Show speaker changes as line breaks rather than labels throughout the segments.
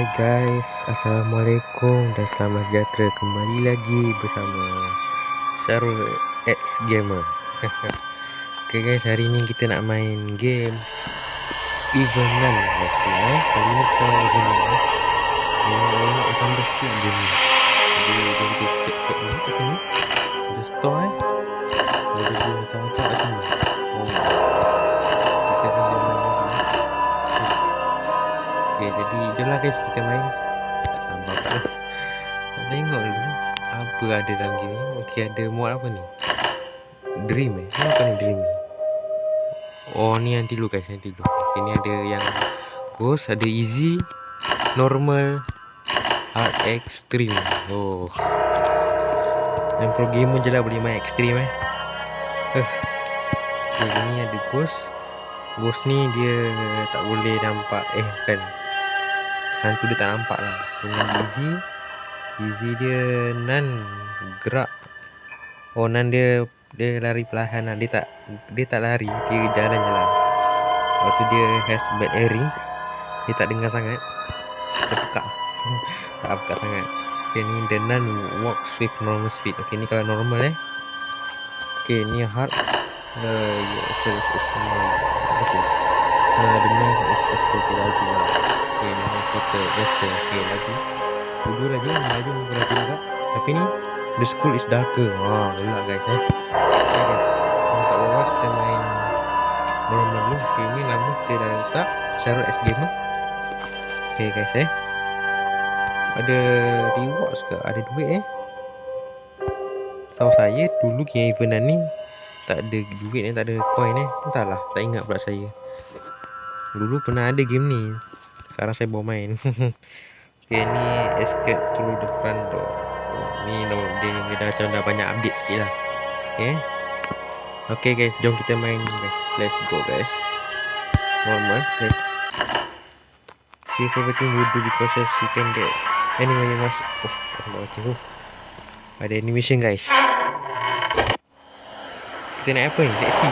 Hai guys, Assalamualaikum dan selamat sejahtera kembali lagi bersama Syarul X Gamer. Okay guys, hari ni kita nak main game Evenan guys. Kali ni kita main Evenan. Tengok macam best sikit game ni. Jadi kita cek dulu kat sini. Ada store ada game macam-macam kat sini. Kita pun jangan main lagi. Okay, jadi jom lah guys kita main. Tak sabar tak lah. Tengok dulu apa ada dalam game ni. Okey, ada mod apa ni? Dream Ni apa ni Dream ni? Oh ni nanti dulu guys, nanti dulu. Okay, ni ada yang Ghost, ada Easy, Normal, Hard, Extreme. Oh, yang pro gamer je lah boleh main Extreme Okay, ni ada Ghost. Ghost ni dia tak boleh nampak. Kan, hantu dia tak nampak lah. Dengan Easy dia nan gerak. Oh, nan dia lari perlahan lah. Dia tak lari, dia jalan je lah. Lepas tu dia has bad hearing. Dia tak dengar sangat. Terpekak. Tak pekak sangat. Okay, ni the nun walks with normal speed. Okay, ni kalau normal Okay, ni hard. Okay, the nun is faster. Okay, laju lah. Okay, ni faster. Okay, laju. Dulu laju juga. Tapi ni the school is darker. Gelap guys Okay guys, tak apa kita main normal dulu. Okay, ni nama kita dah letak Syarul X Gamer. Okay guys ada rewards ke? Ada duit Tahu saya dulu game Evenan ni tak ada duit tak ada coin Entahlah, tak ingat pula saya. Dulu pernah ada game ni, sekarang saya bawa main. Okay, ni escape through the front door. Ni dia dah banyak update sikit lah. Okay guys, jom kita main guys. Let's go guys. Normal. Okay. See if everything will do because you can get anyway you must. Ada animation guys. Kita naik apa ni? Taxi.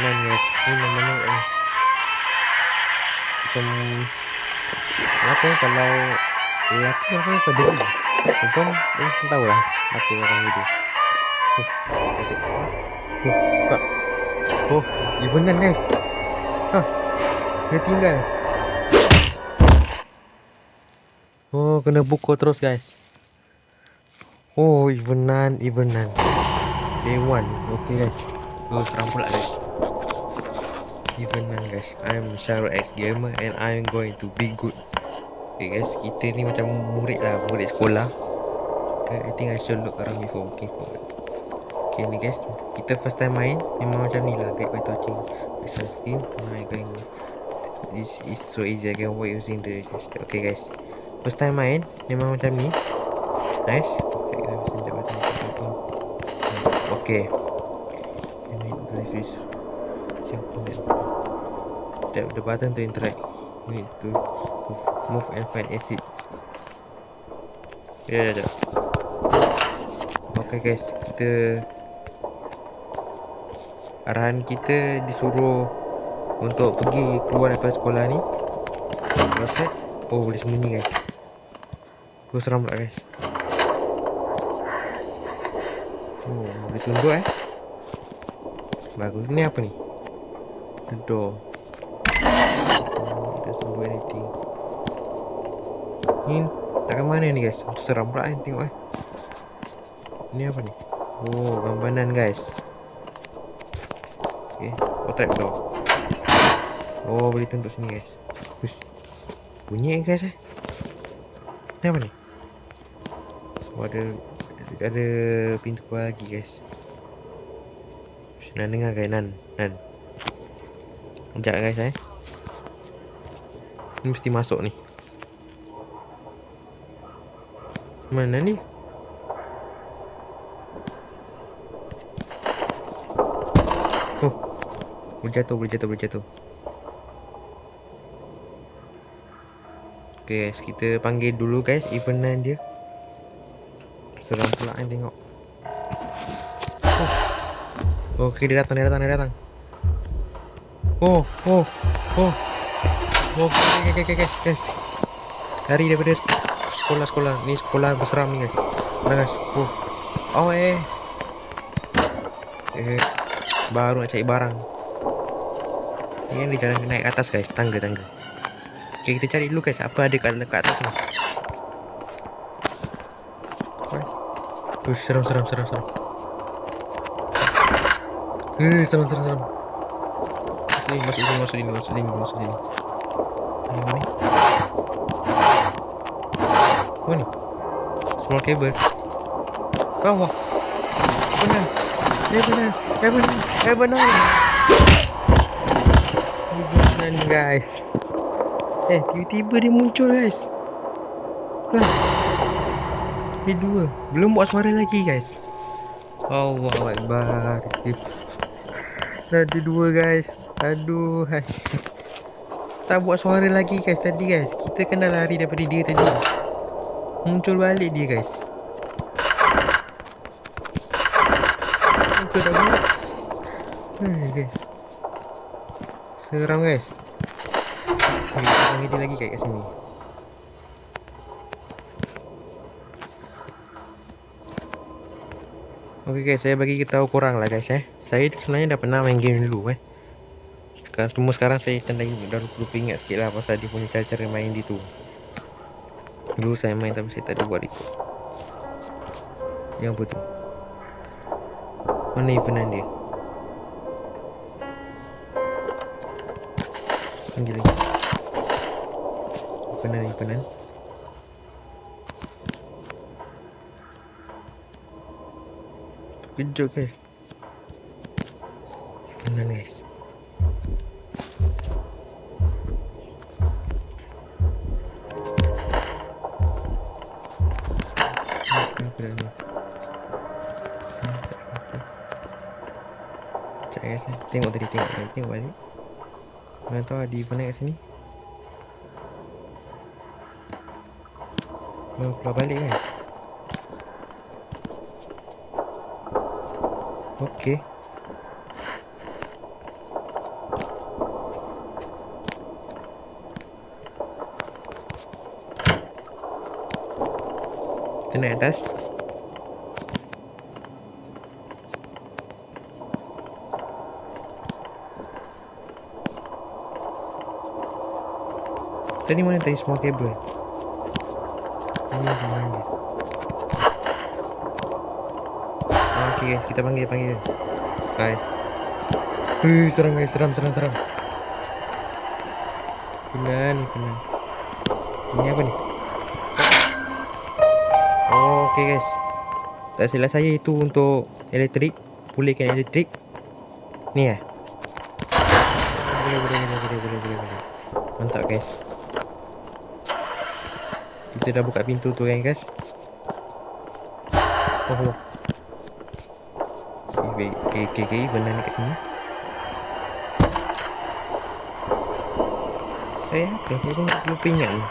Nan guys. Ni mana macam apa kalau lelaki apa pada ni. Perempuan tak tahulah apa orang video. Buka. Evenan guys. Dia tinggal. Kena pukul terus guys. Evenan Day 1. Okay guys. Seram pula guys. Evenan guys. I'm Syarul X Gamer and I'm going to be good. Okay guys, kita ni macam murid sekolah. Okay, I think I should look around before. Okay ni guys, kita first time main memang macam ni lah. Great by touching Visual Steam. This is so easy. I can work using the gesture. Okay guys, first time main memang macam ni. Nice. Okay. Tap the button to interact. We need to move and find exit. Okay guys, arahan kita disuruh untuk pergi keluar daripada sekolah ni. Boleh sembunyi guys. Seram pula guys. Boleh tunduk bagus. Ni apa ni? The door. Doesn't do anything. Ni nak ke mana ni guys? Seram pula tengok Ni apa ni? Gambaran guys. Okay, trap door. Boleh tunduk sini guys. Bunyi guys Ni apa ni? Ada pintu keluar lagi guys. Nak dengar guys Nan. Sekejap guys Ni mesti masuk ni. Mana ni? Boleh jatuh. Okay guys, kita panggil dulu guys Evenan dia. Seram pula tengok. Okay, dia datang. Oh, oh, oh. Oh, guys. Lari daripada sekolah. Ni sekolah berseram ni guys. Mana guys? Oh, baru nak cari barang. Ni dia jalan naik atas guys, tangga. Okay, kita cari dulu guys, apa ada kat atas ni. Seram. Seram. Masuk sini. Mana ni? Apa ni? Small cable. Wah. Benar. Benar guys. Tiba-tiba dia muncul guys. Ni dua. Belum buat suara lagi guys. Allahu Akbar. Ada dua guys. Aduh. Tak buat suara lagi guys tadi guys. Kita kena lari daripada dia tadi. Muncul balik dia guys. Muncul dah buat. Guys. Seram guys. Kita lagi kat sini. Okay guys, saya bagi tahu korang lah guys. Saya sebenarnya dah pernah main game dulu sekarang saya tandai dah lupa ingat sikit lah pasal dia punya cara main dia tu. Dulu saya main tapi saya tak ada buat itu. Yang apa tu? Mana eventan dia? Panggil lagi. Eventan. Kejut guys. Eventan guys. Tengok balik. Mana tahu ada event kat sini. Keluar balik kan. Okey. Kita naik atas. Tadi mana tadi semua kabel? Ini mana dia? Okey guys, kita panggil. Hai. Seram guys, seram. Benar. Ini apa ni? Okey guys. Tak silap saya itu untuk elektrik, pulihkan elektrik. Ni boleh. Mantap guys. Kita dah buka pintu tu kan guys. Okay, benda ni kat sini. Apa? Saya lupa ingat ni.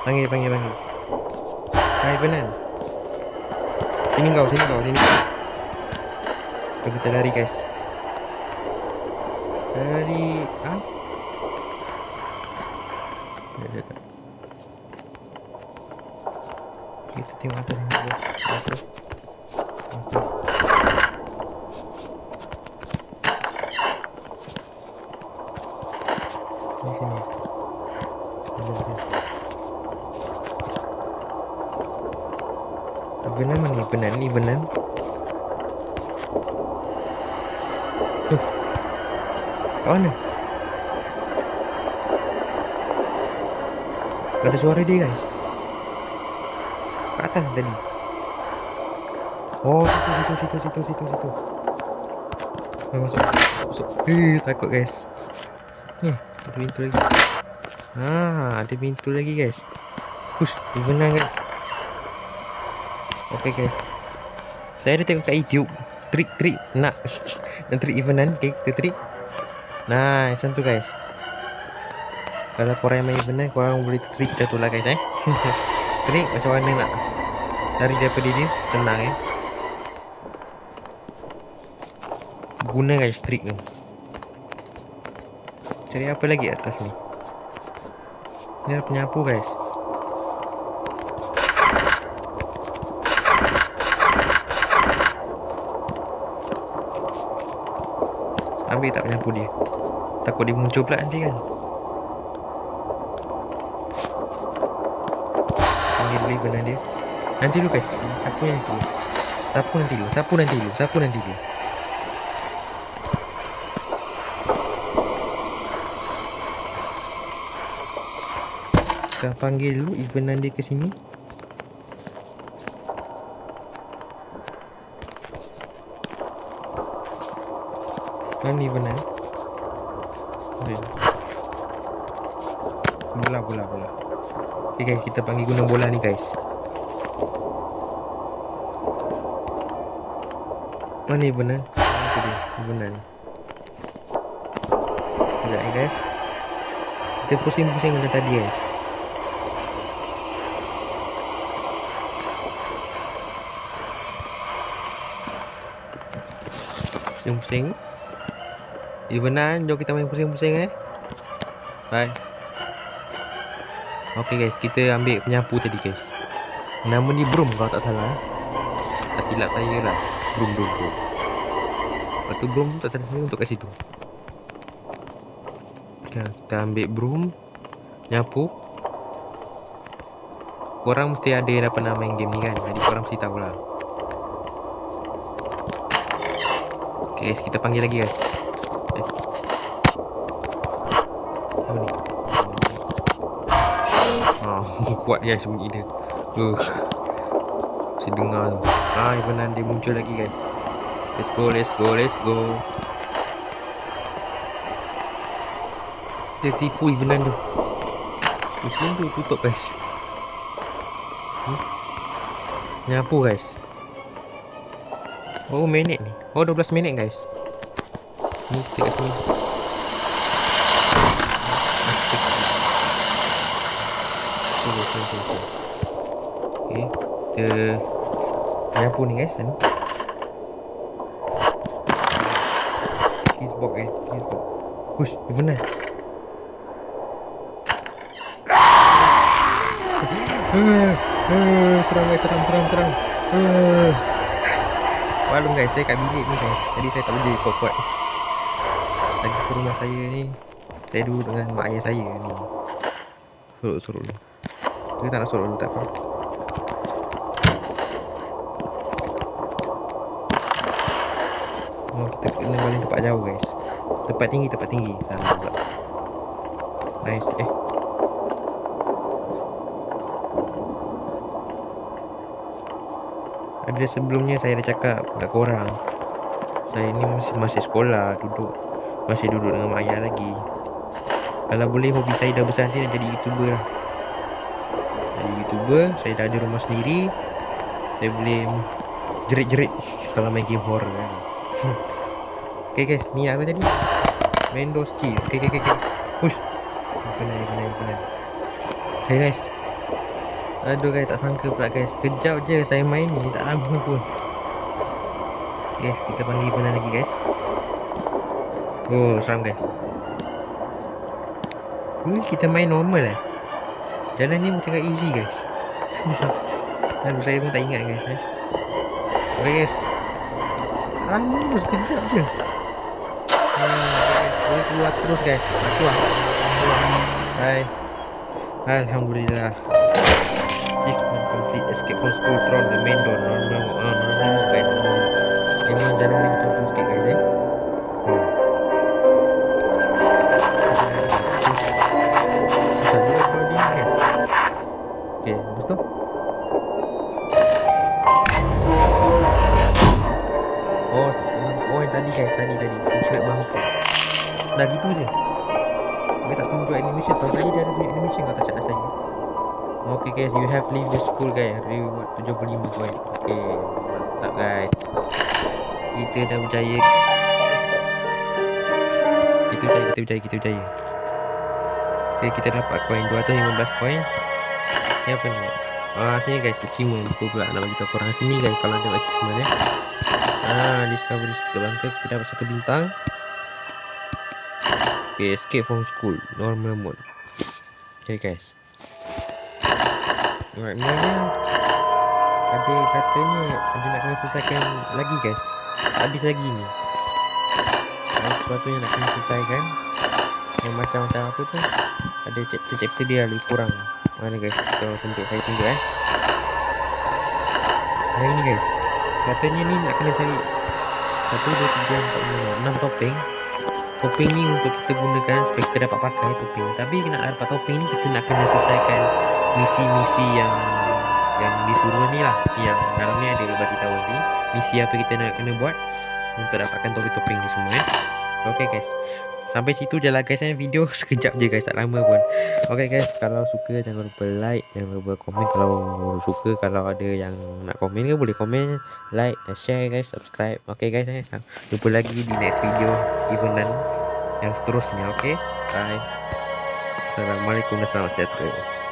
Panggil. Hai benar. Sini kau. Kita lari guys. Lari. Kita tengok atas ni guys. Di sini. Benar mana ni benar. Mana? Ada suara dia guys. Kat atas tadi. Oh, situ. Masuk. Takut guys. Ada pintu lagi. Ada pintu lagi guys. Eventan guys. Okay guys. Saya ada tengok kat YouTube trik nak trik eventan. Okay, kita trik. Nah, macam tu guys. Kalau korang yang main eventan, korang boleh trik kita tu lah guys Trik macam mana nak lari daripada dia. Senang Guna guys trik tu. Cari apa lagi atas ni? Ni ada penyapu guys. Ambil tak penyapu dia? Takut dia muncul pula nanti kan. Panggil deliver dia. Nanti dulu guys. Sapu nanti dulu. Sapu nanti dulu. Kita panggil dulu Ivan dia ke sini. Mana Ivan dia? Bola. Okay guys, kita panggil guna bola ni guys. Mana Ivan dia? Itu dia, Ivan dia. Sekejap ni guys. Kita pusing-pusing macam tadi guys. Pusing-pusing. Ivanan, jom kita main pusing-pusing Bye. Okay guys, kita ambil penyapu tadi guys. Nama ni Broom kalau tak salah. Tak silap saya lah. Broom. Lepas tu Broom tak salah saya untuk kat situ. Okay, kita ambil Broom, nyapu. Korang mesti ada yang dah pernah main game ni kan. Jadi korang mesti tahulah. Okay guys, kita panggil lagi guys. Apa ni? Kuat guys bunyi dia. Saya dengar tu. Ivanan dia muncul lagi guys. Let's go. Kita tipu Ivanan tu. Itu tutup guys. Nyapu guys. Oh minit ni. 12 minit guys. Ni kita kat sini. Okay, kita nyapu ni guys. Cheesebox guys. Push, Ivan Serang guys, serang. Maklum guys, saya kat bilik ni guys. Jadi saya tak boleh kuat-kuat. Lagi ke rumah saya ni, saya dulu dengan mak ayah saya ni. Sorok dulu. Kita tak nak sorok dulu, tak apa. Kita kena balik tempat jauh guys. Tempat tinggi. Salah pula. Nice. Ada sebelumnya saya dah cakap kat korang, saya ni masih sekolah, masih duduk dengan mak ayah lagi. Kalau boleh hobi saya dah besar nanti nak jadi YouTuber lah. Jadi YouTuber, saya dah ada rumah sendiri. Saya boleh jerit-jerit kalau main game horror kan. Okay guys, ni apa tadi? Mendo skill. Okay. Push. Kena. Okay guys. Aduh guys, tak sangka pula guys. Kejap je saya main ni, tak lama pun. Okay, kita panggil Ivan lagi guys. Oh, seram guys. Ni kita main normal Jalan ni macam easy guys. Aduh, saya pun tak ingat guys. Okay guys. Sekejap je. Boleh keluar terus guys. Keluar. Bye. Alhamdulillah. If complete escape from school through the main door. No guys. Ini jalan ni macam tu sikit guys Okay, lepas tu yang tadi guys, tadi secret bangku. Dah gitu je. Dia tak tunjuk animation tau. Tadi dia ada tunjuk animation kau tak cakap saya. Okay guys, you have leave the school guys. Reward 75 point. Okay, mantap guys. Kita dah berjaya. Kita berjaya. Okay, kita dapat koin 215 koin. Ni apa ni? Sini guys, achievement. Aku pula nak bagi tahu korang sini guys kalau tengok achievement Discovery secret bunker. Kita dapat 1 bintang. Okay, escape from school, normal mode. Okay guys. Alright, mulanya ada katanya ada nak kena selesaikan lagi guys. Tak habis lagi ni. Ada sesuatu yang nak kena selesaikan. Yang macam-macam apa tu. Ada chapter dia lebih kurang. Mana guys? Saya tunjuk Hari ni guys. Katanya ni nak kena cari 1, 2, 3, 4, 5, 6 topeng. Topeng ni untuk kita gunakan supaya kita dapat pakai topeng. Tapi nak dapat topeng ni kita nak kena selesaikan misi-misi yang disuruh ni lah. Yang dalam ni ada bagi tahu ni misi apa kita nak kena buat untuk dapatkan topeng-topeng ni semua Okay guys. Sampai situ je lah guys video sekejap je guys, tak lama pun. Okay guys, kalau suka jangan lupa like, jangan lupa komen kalau suka. Kalau ada yang nak komen ke boleh komen, like dan share guys, subscribe. Okay guys, jumpa lagi di next video evenan yang seterusnya. Okay, bye. Assalamualaikum dan selamat sejahtera.